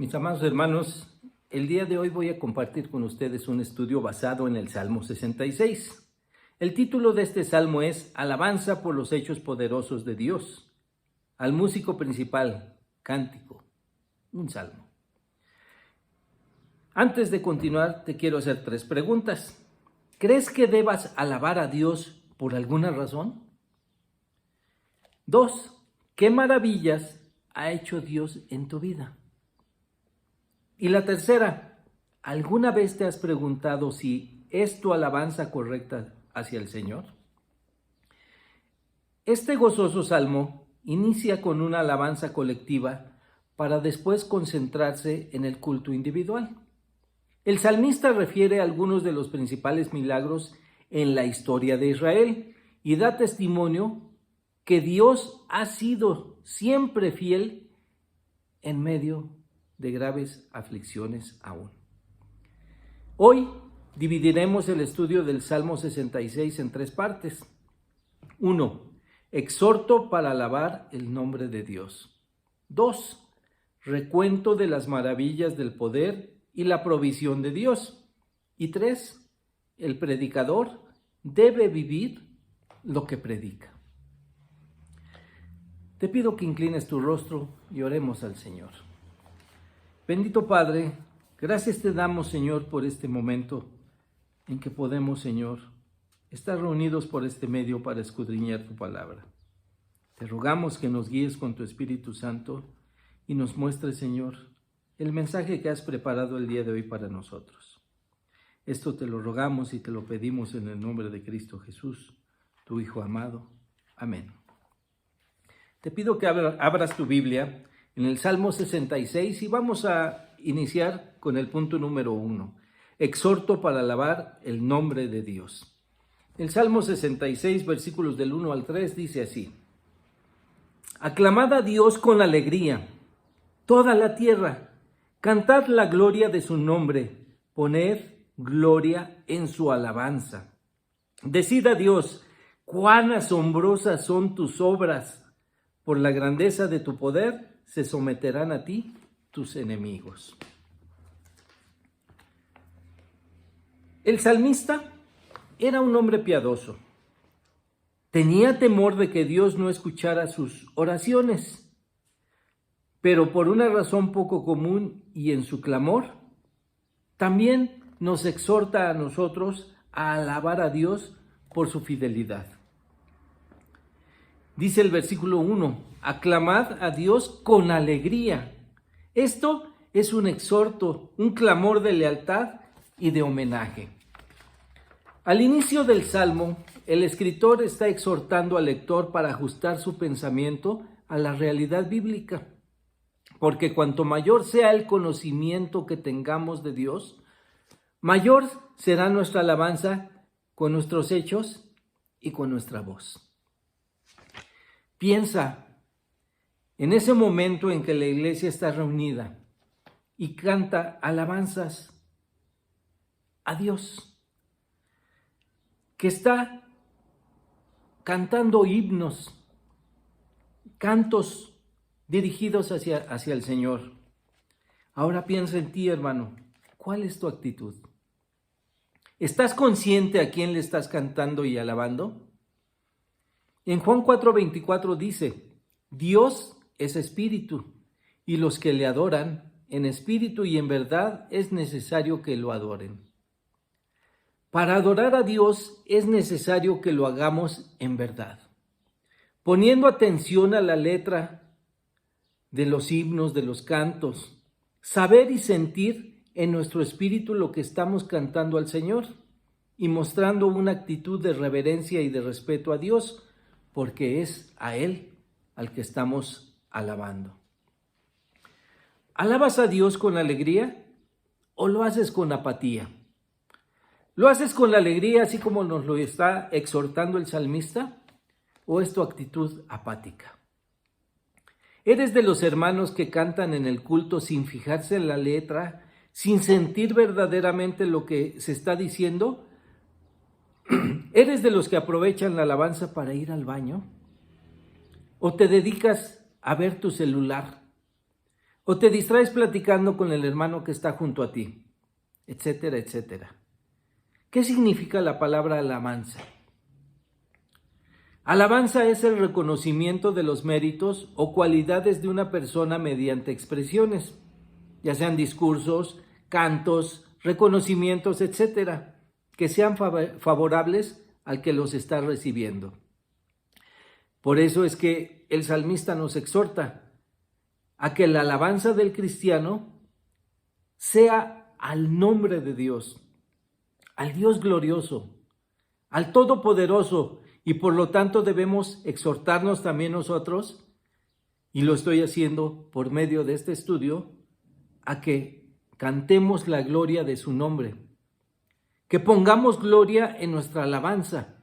Mis amados hermanos, el día de hoy voy a compartir con ustedes un estudio basado en el Salmo 66. El título de este salmo es Alabanza por los hechos poderosos de Dios. Al músico principal, cántico, un salmo. Antes de continuar, te quiero hacer 3 preguntas. ¿Crees que debas alabar a Dios por alguna razón? 2. ¿Qué maravillas ha hecho Dios en tu vida? Y la tercera, ¿alguna vez te has preguntado si es tu alabanza correcta hacia el Señor? Este gozoso salmo inicia con una alabanza colectiva para después concentrarse en el culto individual. El salmista refiere a algunos de los principales milagros en la historia de Israel y da testimonio que Dios ha sido siempre fiel en medio de graves aflicciones aún. Hoy dividiremos el estudio del Salmo 66 en 3 partes. 1. Exhorto para alabar el nombre de Dios. 2. Recuento de las maravillas del poder y la provisión de Dios. Y 3. El predicador debe vivir lo que predica. Te pido que inclines tu rostro y oremos al Señor. Bendito Padre, gracias te damos, Señor, por este momento en que podemos, Señor, estar reunidos por este medio para escudriñar tu palabra. Te rogamos que nos guíes con tu Espíritu Santo y nos muestres, Señor, el mensaje que has preparado el día de hoy para nosotros. Esto te lo rogamos y te lo pedimos en el nombre de Cristo Jesús, tu Hijo amado. Amén. Te pido que abras tu Biblia en el Salmo 66 y vamos a iniciar con el punto número 1. Exhorto para alabar el nombre de Dios. El Salmo 66, versículos del 1 al 3, dice así: Aclamad a Dios con alegría, toda la tierra, cantad la gloria de su nombre, poned gloria en su alabanza. Decid a Dios, cuán asombrosas son tus obras. Por la grandeza de tu poder se someterán a ti tus enemigos. El salmista era un hombre piadoso. Tenía temor de que Dios no escuchara sus oraciones, pero por una razón poco común y en su clamor, también nos exhorta a nosotros a alabar a Dios por su fidelidad. Dice el versículo 1, aclamad a Dios con alegría. Esto es un exhorto, un clamor de lealtad y de homenaje. Al inicio del Salmo, el escritor está exhortando al lector para ajustar su pensamiento a la realidad bíblica, porque cuanto mayor sea el conocimiento que tengamos de Dios, mayor será nuestra alabanza con nuestros hechos y con nuestra voz. Piensa en ese momento en que la iglesia está reunida y canta alabanzas a Dios, que está cantando himnos, cantos dirigidos hacia el Señor. Ahora piensa en ti, hermano, ¿cuál es tu actitud? ¿Estás consciente a quién le estás cantando y alabando? En Juan 4:24 dice, Dios es espíritu, y los que le adoran en espíritu y en verdad es necesario que lo adoren. Para adorar a Dios es necesario que lo hagamos en verdad, poniendo atención a la letra de los himnos, de los cantos, saber y sentir en nuestro espíritu lo que estamos cantando al Señor y mostrando una actitud de reverencia y de respeto a Dios, porque es a Él al que estamos alabando. ¿Alabas a Dios con alegría o lo haces con apatía? ¿Lo haces con la alegría así como nos lo está exhortando el salmista o es tu actitud apática? ¿Eres de los hermanos que cantan en el culto sin fijarse en la letra, sin sentir verdaderamente lo que se está diciendo? ¿Eres de los que aprovechan la alabanza para ir al baño? ¿O te dedicas a ver tu celular? o te distraes platicando con el hermano que está junto a ti, etcétera, etcétera. ¿Qué significa la palabra alabanza? Alabanza es el reconocimiento de los méritos o cualidades de una persona mediante expresiones, ya sean discursos, cantos, reconocimientos, etcétera, que sean favorables al que los está recibiendo. Por eso es que el salmista nos exhorta a que la alabanza del cristiano sea al nombre de Dios, al Dios glorioso, al Todopoderoso, y por lo tanto debemos exhortarnos también nosotros, y lo estoy haciendo por medio de este estudio, a que cantemos la gloria de su nombre, que pongamos gloria en nuestra alabanza,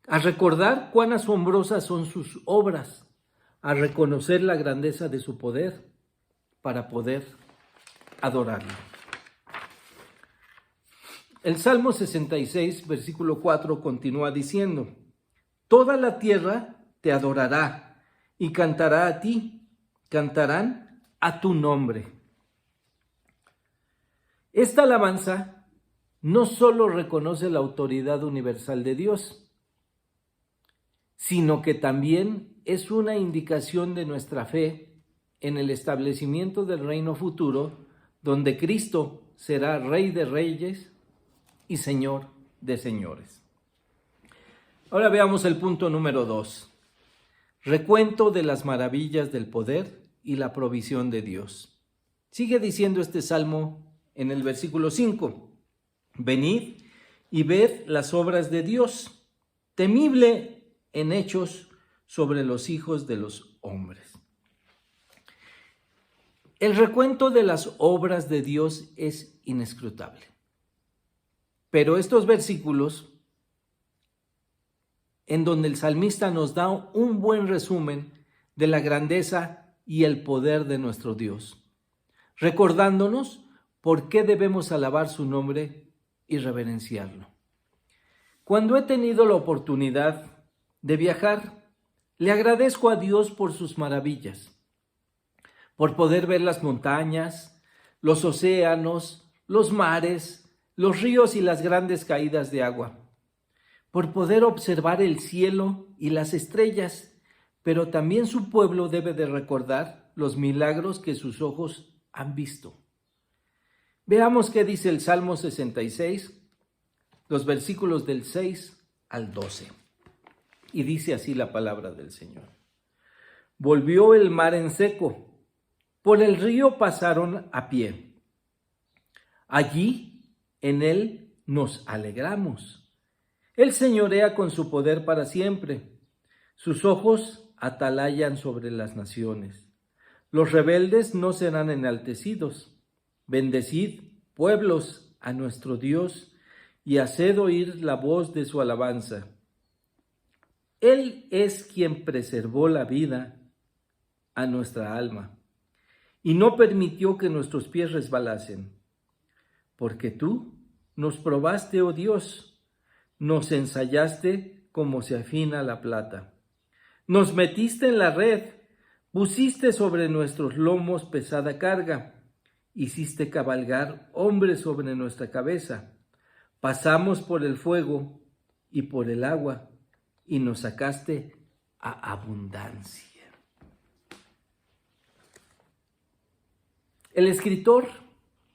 a recordar cuán asombrosas son sus obras, a reconocer la grandeza de su poder para poder adorarlo. El Salmo 66, versículo 4, continúa diciendo: toda la tierra te adorará y cantará a ti, cantarán a tu nombre. Esta alabanza no solo reconoce la autoridad universal de Dios, sino que también es una indicación de nuestra fe en el establecimiento del reino futuro, donde Cristo será Rey de Reyes y Señor de señores. Ahora veamos el punto número 2. Recuento de las maravillas del poder y la provisión de Dios. Sigue diciendo este salmo en el versículo 5. Venid y ved las obras de Dios, temible en hechos sobre los hijos de los hombres. El recuento de las obras de Dios es inescrutable. Pero estos versículos, en donde el salmista nos da un buen resumen de la grandeza y el poder de nuestro Dios, recordándonos por qué debemos alabar su nombre y reverenciarlo. Cuando he tenido la oportunidad de viajar, le agradezco a Dios por sus maravillas, por poder ver las montañas, los océanos, los mares, los ríos y las grandes caídas de agua, por poder observar el cielo y las estrellas, pero también su pueblo debe de recordar los milagros que sus ojos han visto. Veamos qué dice el Salmo 66, los versículos del 6 al 12. Y dice así la palabra del Señor. Volvió el mar en seco, por el río pasaron a pie. Allí en él nos alegramos. Él señorea con su poder para siempre. Sus ojos atalayan sobre las naciones. Los rebeldes no serán enaltecidos. Bendecid, pueblos, a nuestro Dios y haced oír la voz de su alabanza. Él es quien preservó la vida a nuestra alma y no permitió que nuestros pies resbalasen. Porque tú nos probaste, oh Dios, nos ensayaste como se afina la plata. Nos metiste en la red, pusiste sobre nuestros lomos pesada carga, hiciste cabalgar hombres sobre nuestra cabeza. Pasamos por el fuego y por el agua, y nos sacaste a abundancia. El escritor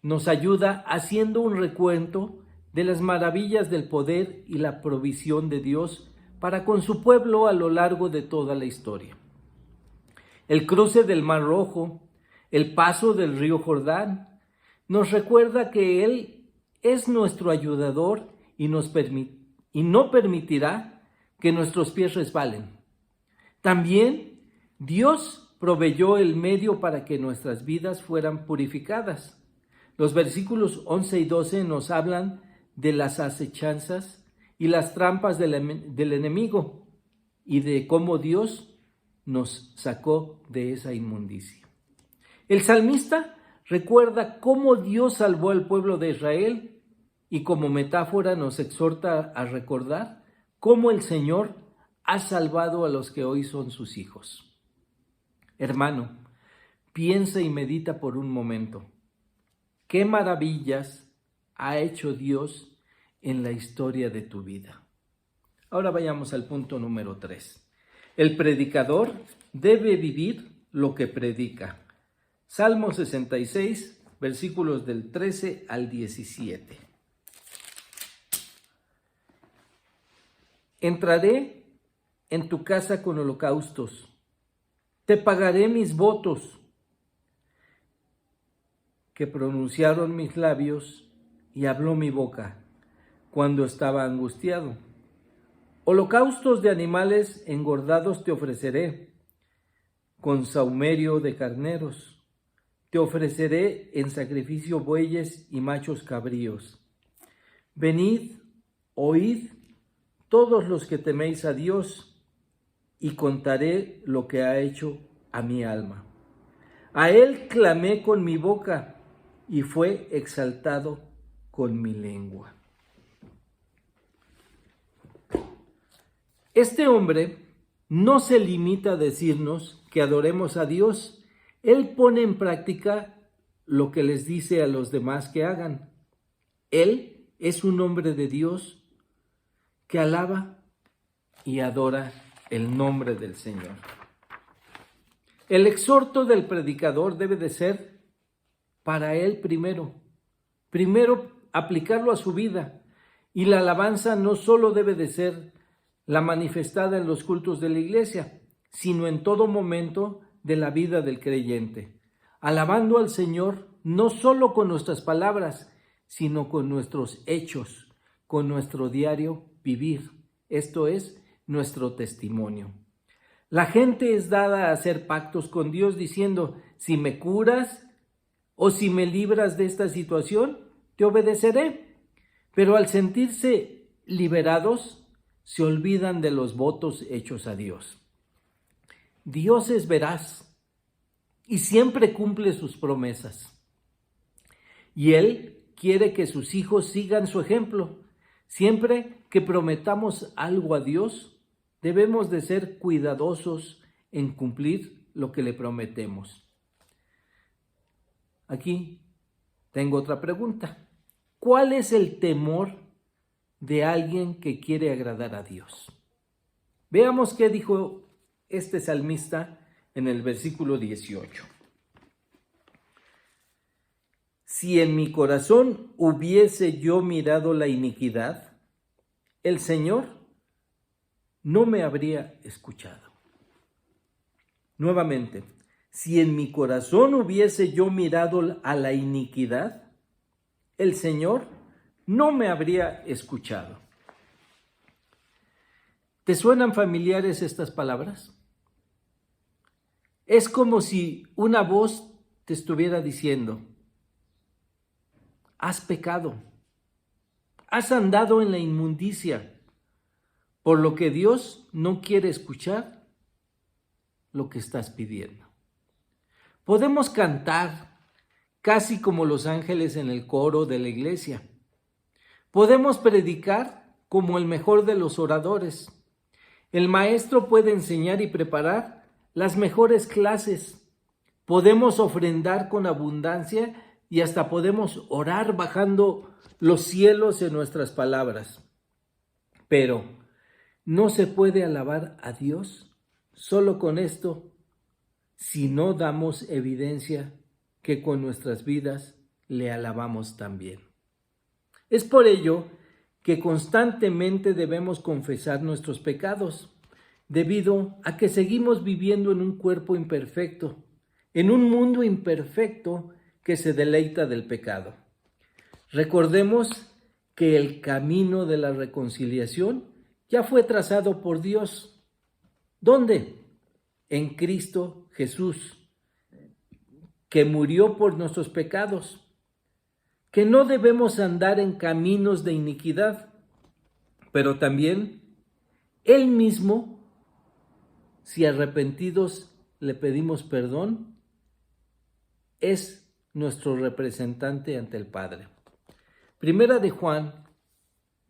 nos ayuda haciendo un recuento de las maravillas del poder y la provisión de Dios para con su pueblo a lo largo de toda la historia. El cruce del Mar Rojo, el paso del río Jordán, nos recuerda que Él es nuestro ayudador y no permitirá que nuestros pies resbalen. También Dios proveyó el medio para que nuestras vidas fueran purificadas. Los versículos 11 y 12 nos hablan de las acechanzas y las trampas del enemigo y de cómo Dios nos sacó de esa inmundicia. El salmista recuerda cómo Dios salvó al pueblo de Israel y como metáfora nos exhorta a recordar cómo el Señor ha salvado a los que hoy son sus hijos. Hermano, piensa y medita por un momento. ¿Qué maravillas ha hecho Dios en la historia de tu vida? Ahora vayamos al punto número 3. El predicador debe vivir lo que predica. Salmo 66, versículos del 13 al 17. Entraré en tu casa con holocaustos. Te pagaré mis votos que pronunciaron mis labios y habló mi boca cuando estaba angustiado. Holocaustos de animales engordados te ofreceré, con sahumerio de carneros. Te ofreceré en sacrificio bueyes y machos cabríos. Venid, oíd, todos los que teméis a Dios, y contaré lo que ha hecho a mi alma. A Él clamé con mi boca, y fue exaltado con mi lengua. Este hombre no se limita a decirnos que adoremos a Dios. Él pone en práctica lo que les dice a los demás que hagan. Él es un hombre de Dios que alaba y adora el nombre del Señor. El exhorto del predicador debe de ser para él primero aplicarlo a su vida, y la alabanza no solo debe de ser la manifestada en los cultos de la iglesia, sino en todo momento de la vida del creyente, alabando al Señor no solo con nuestras palabras, sino con nuestros hechos, con nuestro diario vivir. Esto es nuestro testimonio. La gente es dada a hacer pactos con Dios diciendo: si me curas o si me libras de esta situación, te obedeceré. Pero al sentirse liberados, se olvidan de los votos hechos a Dios. Dios es veraz y siempre cumple sus promesas. Y Él quiere que sus hijos sigan su ejemplo. Siempre que prometamos algo a Dios, debemos de ser cuidadosos en cumplir lo que le prometemos. Aquí tengo otra pregunta. ¿Cuál es el temor de alguien que quiere agradar a Dios? Veamos qué dijo este salmista en el versículo 18. Si en mi corazón hubiese yo mirado la iniquidad, el Señor no me habría escuchado. Nuevamente, si en mi corazón hubiese yo mirado a la iniquidad, el Señor no me habría escuchado. ¿Te suenan familiares estas palabras? Es como si una voz te estuviera diciendo: has pecado, has andado en la inmundicia, por lo que Dios no quiere escuchar lo que estás pidiendo. Podemos cantar casi como los ángeles en el coro de la iglesia. Podemos predicar como el mejor de los oradores. El maestro puede enseñar y preparar las mejores clases. Podemos ofrendar con abundancia y hasta podemos orar bajando los cielos en nuestras palabras. Pero no se puede alabar a Dios solo con esto si no damos evidencia que con nuestras vidas le alabamos también. Es por ello que constantemente debemos confesar nuestros pecados, debido a que seguimos viviendo en un cuerpo imperfecto, en un mundo imperfecto que se deleita del pecado. Recordemos que el camino de la reconciliación ya fue trazado por Dios. ¿Dónde? En Cristo Jesús, que murió por nuestros pecados, que no debemos andar en caminos de iniquidad, pero también Él mismo, si arrepentidos le pedimos perdón, es nuestro representante ante el Padre. Primera de Juan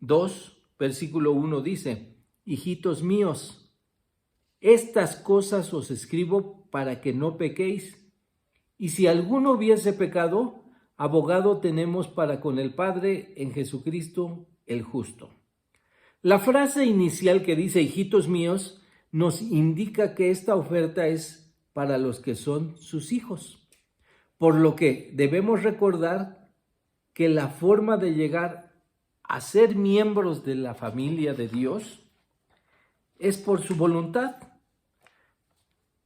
2, versículo 1 dice: hijitos míos, estas cosas os escribo para que no pequéis, Y si alguno hubiese pecado, abogado tenemos para con el Padre en Jesucristo el justo. La frase inicial que dice, hijitos míos, nos indica que esta oferta es para los que son sus hijos. Por lo que debemos recordar que la forma de llegar a ser miembros de la familia de Dios es por su voluntad,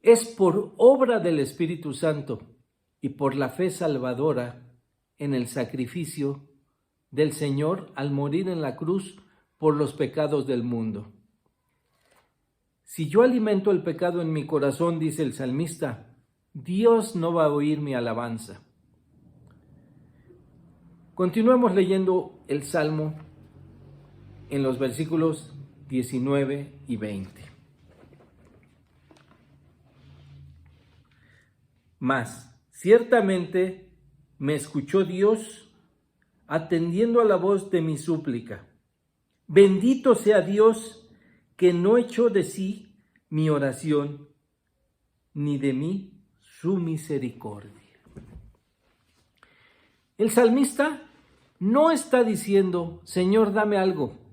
es por obra del Espíritu Santo y por la fe salvadora en el sacrificio del Señor al morir en la cruz por los pecados del mundo. Si yo alimento el pecado en mi corazón, dice el salmista, Dios no va a oír mi alabanza. Continuemos leyendo el Salmo en los versículos 19 y 20. Mas, ciertamente me escuchó Dios atendiendo a la voz de mi súplica. Bendito sea Dios que no echó de sí mi oración, ni de mí su misericordia. El salmista no está diciendo, Señor, dame algo.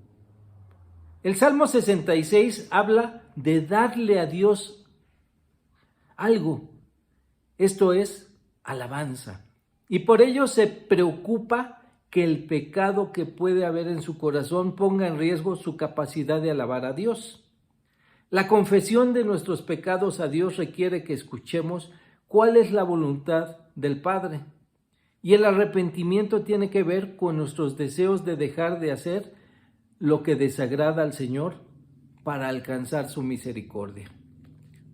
El Salmo 66 habla de darle a Dios algo. Esto es alabanza. Y por ello se preocupa que el pecado que puede haber en su corazón ponga en riesgo su capacidad de alabar a Dios. La confesión de nuestros pecados a Dios requiere que escuchemos cuál es la voluntad del Padre. Y el arrepentimiento tiene que ver con nuestros deseos de dejar de hacer lo que desagrada al Señor para alcanzar su misericordia.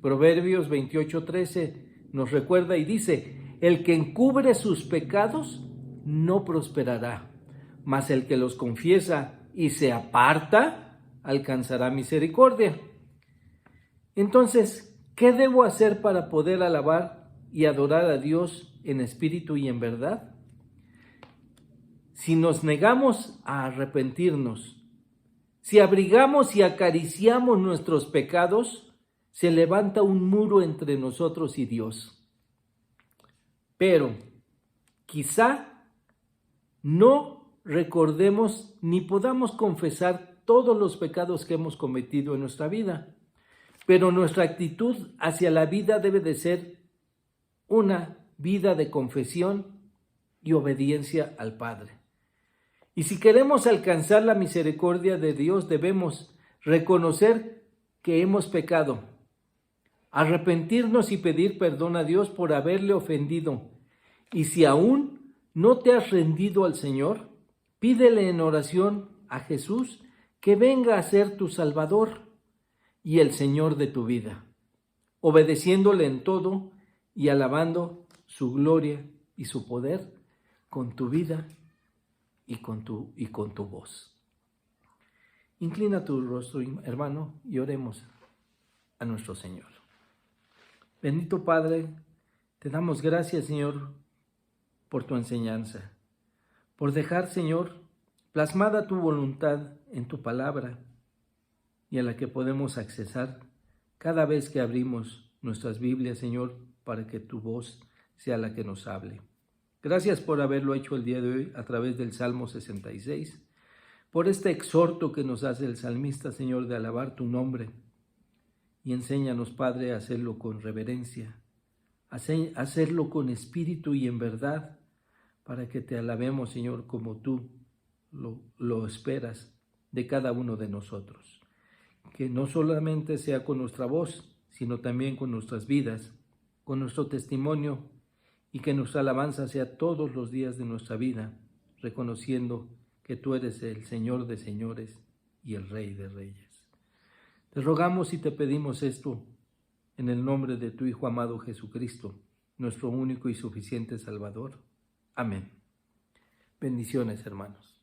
Proverbios 28:13 nos recuerda y dice, el que encubre sus pecados no prosperará, mas el que los confiesa y se aparta alcanzará misericordia. Entonces, ¿qué debo hacer para poder alabar y adorar a Dios en espíritu y en verdad? Si nos negamos a arrepentirnos, si abrigamos y acariciamos nuestros pecados, se levanta un muro entre nosotros y Dios. Pero quizá no recordemos ni podamos confesar todos los pecados que hemos cometido en nuestra vida, pero nuestra actitud hacia la vida debe de ser una vida de confesión y obediencia al Padre. Y si queremos alcanzar la misericordia de Dios, debemos reconocer que hemos pecado, arrepentirnos y pedir perdón a Dios por haberle ofendido. Y si aún no te has rendido al Señor, pídele en oración a Jesús que venga a ser tu Salvador y el Señor de tu vida, obedeciéndole en todo y alabando su gloria y su poder con tu vida y con tu voz. Inclina tu rostro, hermano, y oremos a nuestro Señor. Bendito Padre, te damos gracias, Señor, por tu enseñanza, por dejar, Señor, plasmada tu voluntad en tu palabra y a la que podemos accesar cada vez que abrimos nuestras Biblias, Señor, para que tu voz sea la que nos hable. Gracias por haberlo hecho el día de hoy a través del Salmo 66, por este exhorto que nos hace el salmista, Señor, de alabar tu nombre. Y enséñanos, Padre, a hacerlo con reverencia, a hacerlo con espíritu y en verdad, para que te alabemos, Señor, como tú lo esperas de cada uno de nosotros. Que no solamente sea con nuestra voz, sino también con nuestras vidas, con nuestro testimonio, y que nuestra alabanza sea todos los días de nuestra vida, reconociendo que tú eres el Señor de señores y el Rey de reyes. Te rogamos y te pedimos esto en el nombre de tu Hijo amado Jesucristo, nuestro único y suficiente Salvador. Amén. Bendiciones, hermanos.